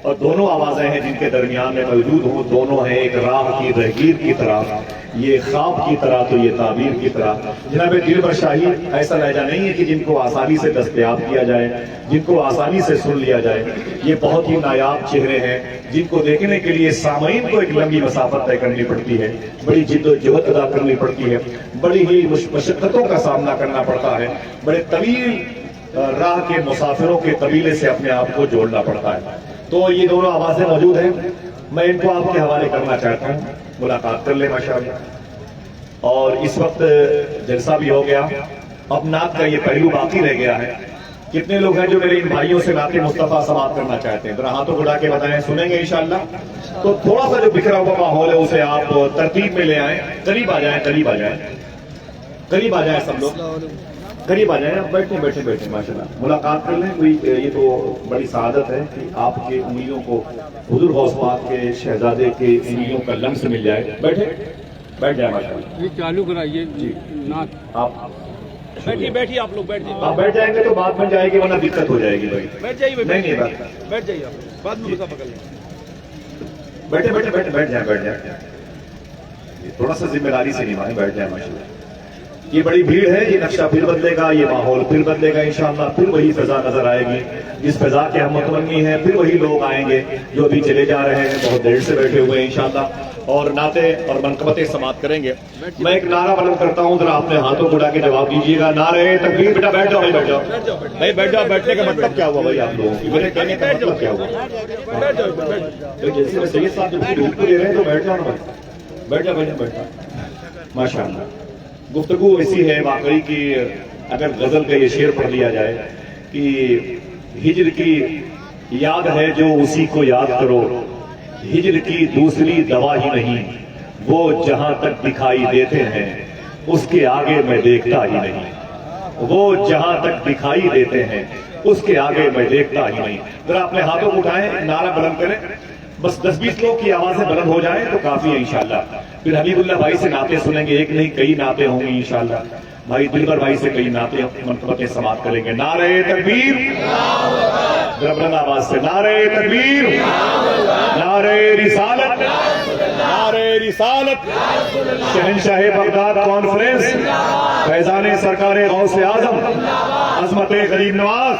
اور دونوں آوازیں ہیں جن کے درمیان میں موجود ہوں، دونوں ہیں ایک راہ کی رہگیر کی طرح، یہ خواب کی طرح تو یہ تعبیر کی طرح۔ جناب دلبر شاہی ایسا لہجہ نہیں ہے کہ جن کو آسانی سے دستیاب کیا جائے، جن کو آسانی سے سن لیا جائے۔ یہ بہت ہی نایاب چہرے ہیں جن کو دیکھنے کے لیے سامعین کو ایک لمبی مسافت طے کرنی پڑتی ہے، بڑی جد و جہد ادا کرنی پڑتی ہے، بڑی ہی مشقتوں کا سامنا کرنا پڑتا ہے، بڑے طویل راہ کے مسافروں کے قبیلے سے اپنے آپ کو جوڑنا پڑتا ہے۔ تو یہ دونوں آوازیں موجود ہیں، میں ان کو آپ کے حوالے کرنا چاہتا ہوں، ملاقات کر لیں ماشاءاللہ۔ اور اس وقت جلسہ بھی ہو گیا، اب نعت کا یہ پہلو باقی رہ گیا ہے۔ کتنے لوگ ہیں جو میرے ان بھائیوں سے نعت مصطفیٰ سماعت کرنا چاہتے ہیں؟ ذرا ہاتھوں اٹھا کے بتائیں، سنیں گے انشاءاللہ؟ تو تھوڑا سا جو بکھرا ہوا ماحول ہے اسے آپ ترتیب میں لے آئیں، قریب آ جائیں، قریب آ جائیں، قریب آ جائیں، سب لوگ قریب آ جائیں، بیٹھیں ماشاءاللہ، ملاقات کر لیں۔ کوئی یہ تو بڑی سعادت ہے کہ آپ کے انگلیوں کو حضور غوث پاک کے شہزادے کے انگلیوں کا لمس مل جائے۔ بیٹھ جائیں ماشاءاللہ، یہ چالو کرائیے جی نعت۔ آپ بیٹھیے آپ لوگ بیٹھ جائیے، آپ بیٹھ جائیں گے تو بات بن جائے گی، ورنہ دقت ہو جائے گی بھائی۔ بیٹھ جائیے، نہیں بیٹھ جائیے آپ، بعد میں پکڑ لیں۔ بیٹھ جائیں، تھوڑا سا ذمہ داری سے نبھائیں، بیٹھ جائیں ماشاءاللہ۔ یہ بڑی بھیڑ ہے، یہ نقشہ پھر بدلے گا، یہ ماحول پھر بدلے گا انشاءاللہ، پھر وہی فضا نظر آئے گی جس فضا کے ہم متمنی ہیں، پھر وہی لوگ آئیں گے جو ابھی چلے جا رہے ہیں، بہت دیر سے بیٹھے ہوئے ہیں انشاءاللہ، اور نعتیں اور منقبتیں سماعت کریں گے۔ میں ایک نعرہ بلند کرتا ہوں، ذرا اپنے ہاتھوں کو اٹھا کے جواب دیجیے گا، نعرہ تکبیر۔ بیٹا بیٹھ جاؤ، بیٹھ جاؤ بھائی، بیٹھ جاؤ۔ بیٹھنے کا مطلب کیا ہوا بھائی آپ لوگوں کی؟ میرے کہنے کا مطلب کیا ہوا؟ جیسے میں سید صاحب جب دودھ کو لے رہے ہیں تو بیٹھ جاؤ نا بھائی، بیٹھ جاؤ ماشاءاللہ۔ گفتگو ایسی ہے واقعی کہ اگر غزل کا یہ شعر پڑھ لیا جائے کہ ہجر کی یاد ہے جو اسی کو یاد کرو، ہجر کی دوسری دوا ہی نہیں، وہ جہاں تک دکھائی دیتے ہیں اس کے آگے میں دیکھتا ہی نہیں، وہ جہاں تک دکھائی دیتے ہیں اس کے آگے میں دیکھتا ہی نہیں۔ ذرا اپنے ہاتھوں کو اٹھائیں، نعرہ بلند کریں، بس 10-20 لوگ کی آوازیں بلند ہو جائیں تو کافی ہے انشاءاللہ۔ پھر حبیب اللہ بھائی سے نعتیں سنیں گے، ایک نہیں کئی نعتیں ہوں گی انشاءاللہ۔ بھائی دلبر بھائی سے کئی نعتیں منقبتیں سماعت کریں گے۔ نعرہ تکبیر، ذرا بلند آواز سے، نعرہ تکبیر، نعرہ رسالت، نعرہ رسالت۔ شہنشاہ بغداد کانفرنس، فیضان سرکار غوث اعظم، عظمت غریب نواز،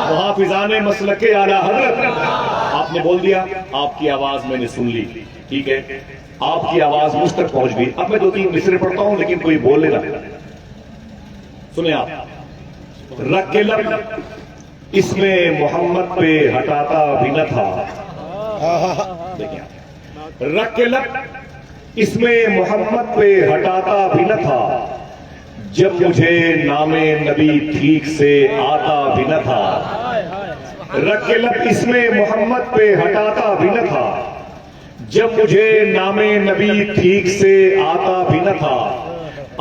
محافظان مسلک اعلیٰ حضرت۔ آپ نے بول دیا، آپ کی آواز میں نے سن لی، ٹھیک ہے، آپ کی آواز مجھ تک پہنچ گئی۔ اب میں 2-3 مصرے پڑھتا ہوں لیکن کوئی بولے نہ، سنیں آپ۔ رکھ کے لب اس میں محمد پہ ہٹاتا بھی نہ تھا، رکھ کے لب اس میں محمد پہ ہٹاتا بھی نہ تھا، جب مجھے نام نبی ٹھیک سے آتا بھی نہ تھا، رکھ کے لب اس میں محمد پہ ہٹاتا بھی نہ تھا، جب مجھے نام نبی ٹھیک سے آتا بھی نہ تھا،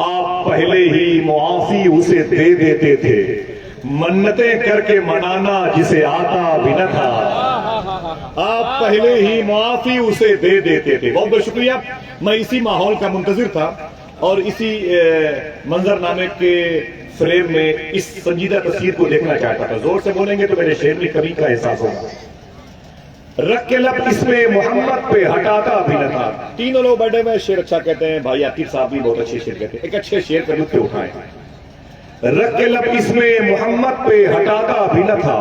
آپ پہلے ہی معافی اسے دے دیتے تھے، منتیں کر کے منانا جسے آتا بھی نہ تھا، آپ پہلے ہی معافی اسے دے دیتے تھے۔ بہت بہت شکریہ۔ میں اسی ماحول کا منتظر تھا اور اسی منظر نامے کے فریم میں اس سنجیدہ تصویر کو دیکھنا چاہتا تھا۔ زور سے بولیں گے تو میرے شعر میں کمی کا احساس ہوگا۔ رکھ کے لب اس میں محمد پہ ہٹاتا بھی نہ تھا۔ تینوں لوگ بڑے میں شعر اچھا کہتے ہیں، بھائی عقیل صاحب بھی بہت اچھے شعر کہتے ہیں، ایک اچھے شعر کا لطف اٹھائیں۔ رکھ کے لب اس میں محمد پہ ہٹاتا بھی نہ تھا،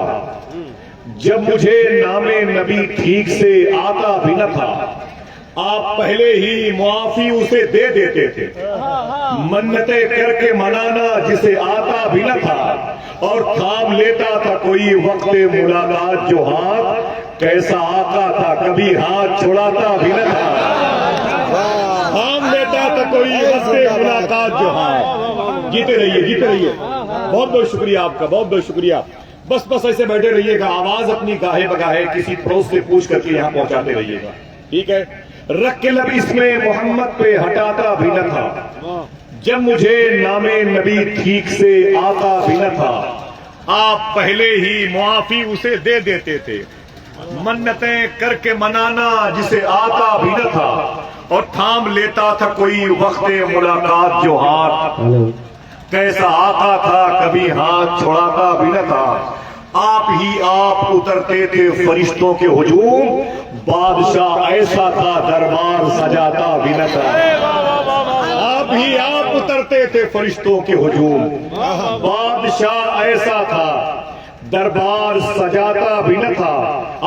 جب مجھے نام نبی ٹھیک سے آتا بھی نہ تھا، آپ پہلے ہی معافی اسے دے دیتے تھے، منتیں کر کے منانا جسے آتا بھی نہ تھا، اور تھام لیتا تھا کوئی وقت ملاقات جو ہاتھ، کیسا آقا تھا کبھی ہاتھ چھڑاتا بھی نہ تھا، تھام لیتا تھا کوئی وقت ملاقات جو ہاتھ۔ جیتے رہیے۔ بہت بہت شکریہ آپ کا، بہت بہت شکریہ۔ بس ایسے بیٹھے رہیے گا، آواز اپنی گاہے بگاہے کسی پڑوس سے پوچھ کر کے یہاں پہنچاتے رہیے گا، ٹھیک ہے۔ رکھ کے لب اس میں محمد پہ ہٹاتا بھی نہ تھا، جب مجھے نام نبی ٹھیک سے آتا بھی نہ تھا، آپ پہلے ہی معافی اسے دے دیتے تھے، منتیں کر کے منانا جسے آتا بھی نہ تھا، اور تھام لیتا تھا کوئی وقت ملاقات جو ہاتھ، کیسا آقا تھا کبھی ہاتھ چھڑاتا بھی نہ تھا، آپ ہی آپ اترتے تھے فرشتوں کے ہجوم، بادشاہ ایسا تھا دربار سجاتا بھی نہ تھا۔ آپ ہی آپ اترتے تھے فرشتوں کے ہجوم، بادشاہ ایسا تھا دربار سجاتا بھی نہ تھا۔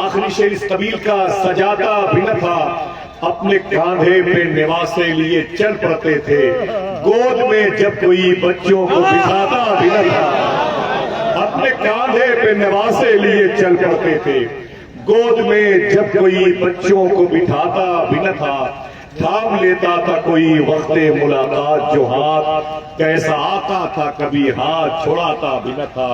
آخری شعر اس قبیل کا سجاتا بھی نہ تھا، اپنے کاندھے پہ نواسے لیے چل پڑتے تھے، گود میں جب کوئی بچوں کو بٹھاتا بھی نہ تھا، اپنے کاندھے پہ نواسے لیے چل پڑتے تھے، گود میں جب کوئی بچوں کو بٹھاتا بھی نہ تھا، تھام لیتا تھا کوئی وقت ملاقات جو ہاتھ، کیسا آتا تھا کبھی ہاتھ چھڑاتا بھی نہ تھا،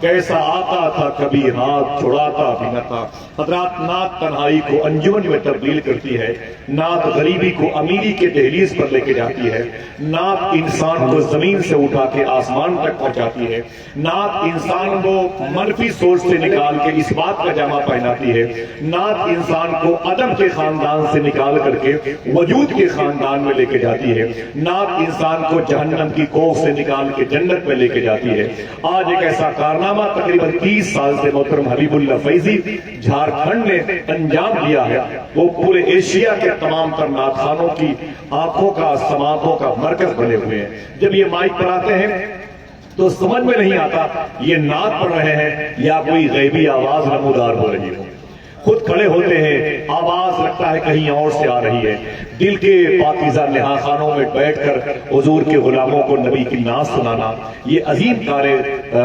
کیسا آتا تھا کبھی ہاتھ چھڑاتا بھی نہ تھا۔ حضرات، نعت تنہائی کو انجمن میں تبدیل کرتی ہے، نعت غریبی کو امیری کے دہلیز پر لے کے جاتی ہے، نعت انسان کو زمین سے اٹھا کے آسمان تک پہنچاتی ہے، نعت انسان کو منفی سوچ سے نکال کے اس بات کا جامہ پہناتی ہے، نعت انسان کو عدم کے خاندان سے نکال کر کے وجود کے خاندان میں لے کے جاتی ہے، نعت انسان کو جہنم کی کوف سے نکال کے جنت میں لے کے جاتی ہے۔ آج ایک ایسا کارنامہ تقریباً 30 سال سے محترم حبیب اللہ فیضی جھارکھنڈ نے انجام دیا ہے، وہ پورے ایشیا کے تمام تر نعت خوانوں کی آنکھوں کا، سماعتوں کا مرکز بنے ہوئے ہیں۔ جب یہ مائک پر آتے ہیں تو سمجھ میں نہیں آتا یہ نعت پڑھ رہے ہیں یا کوئی غیبی آواز نمودار ہو رہی ہو۔ خود کھڑے ہوتے ہیں، آواز لگتا ہے کہیں اور سے آ رہی ہے، دل کے پاکیزہ نہا خانوں میں بیٹھ کر حضور کے غلاموں کو نبی کی نعت سنانا، یہ عظیم کار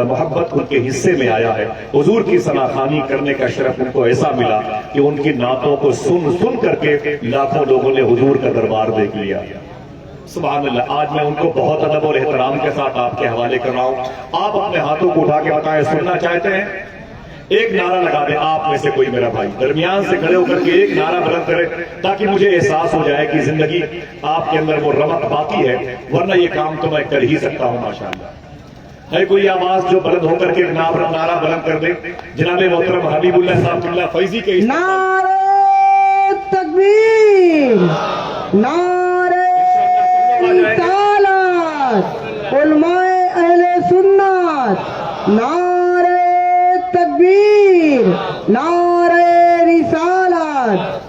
محبت ان کے حصے میں آیا ہے۔ حضور کی ثناخوانی کرنے کا شرف ان کو ایسا ملا کہ ان کی نعتوں کو سن سن کر کے لاکھوں لوگوں نے حضور کا دربار دیکھ لیا۔ سبحان اللہ۔ آج میں ان کو بہت ادب اور احترام کے ساتھ آپ کے حوالے کر رہا ہوں۔ آپ اپنے ہاتھوں کو اٹھا کے بتائیں، سننا چاہتے ہیں؟ ایک نعرہ لگا دے آپ میں سے کوئی میرا بھائی، درمیان سے کھڑے ہو کر کے ایک نعرہ بلند کرے تاکہ مجھے احساس ہو جائے کہ زندگی آپ کے اندر وہ رمق باقی ہے، ورنہ یہ کام تو میں کر ہی سکتا ہوں ماشاءاللہ۔ ہے کوئی آواز جو بلند ہو کر کے نعرہ بلند کر دے؟ جناب محترم حبیب اللہ صاحب اللہ فیضی کے نعرہ تکبیر، نعرہ رسالت، علماء اہل سنت، نعرہ تکبیر، نعرہ رسالت۔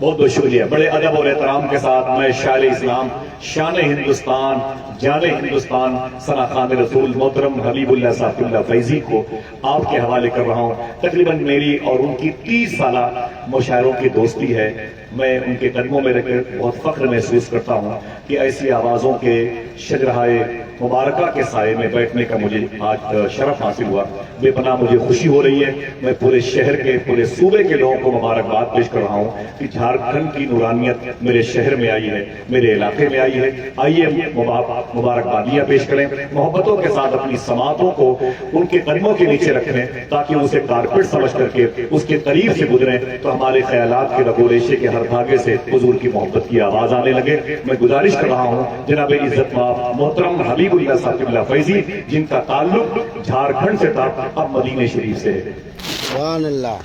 بہت بہت شکریہ۔ بڑے ادب اور احترام کے ساتھ میں شاعر اسلام، شان ہندوستان، جان ہندوستان، ثناخوان رسول محترم حبیب اللہ صاحب اللہ فیضی کو آپ کے حوالے کر رہا ہوں۔ تقریباً میری اور ان کی 30 سالہ مشاعروں کی دوستی ہے۔ میں ان کے قدموں میں رہ کر بہت فخر محسوس کرتا ہوں کہ ایسی آوازوں کے شجرہائے مبارکہ کے سائے میں بیٹھنے کا مجھے آج شرف حاصل ہوا۔ بے پناہ مجھے خوشی ہو رہی ہے۔ میں پورے شہر کے، پورے صوبے کے لوگوں کو مبارکباد پیش کر رہا ہوں کہ جھارکھنڈ کی نورانیت میرے شہر میں آئی ہے، میرے علاقے میں آئی ہے۔ آئیے مبارکبادیاں پیش کریں، محبتوں کے ساتھ اپنی سماعتوں کو ان کے قدموں کے نیچے رکھیں تاکہ اسے کارپیٹ سمجھ کر کے اس کے قریب سے گزریں تو ہمارے خیالات کے رگو ریشے کے ہر دھاگے سے حضور کی محبت کی آواز آنے لگے۔ میں گزارش کر رہا ہوں جناب عزت مآب محترم حبیب اللہ صاحب اللہ فیضی، جن کا تعلق جھارکھنڈ سے تھا، اب مدینہ شریف سے ہے۔ سبحان اللہ۔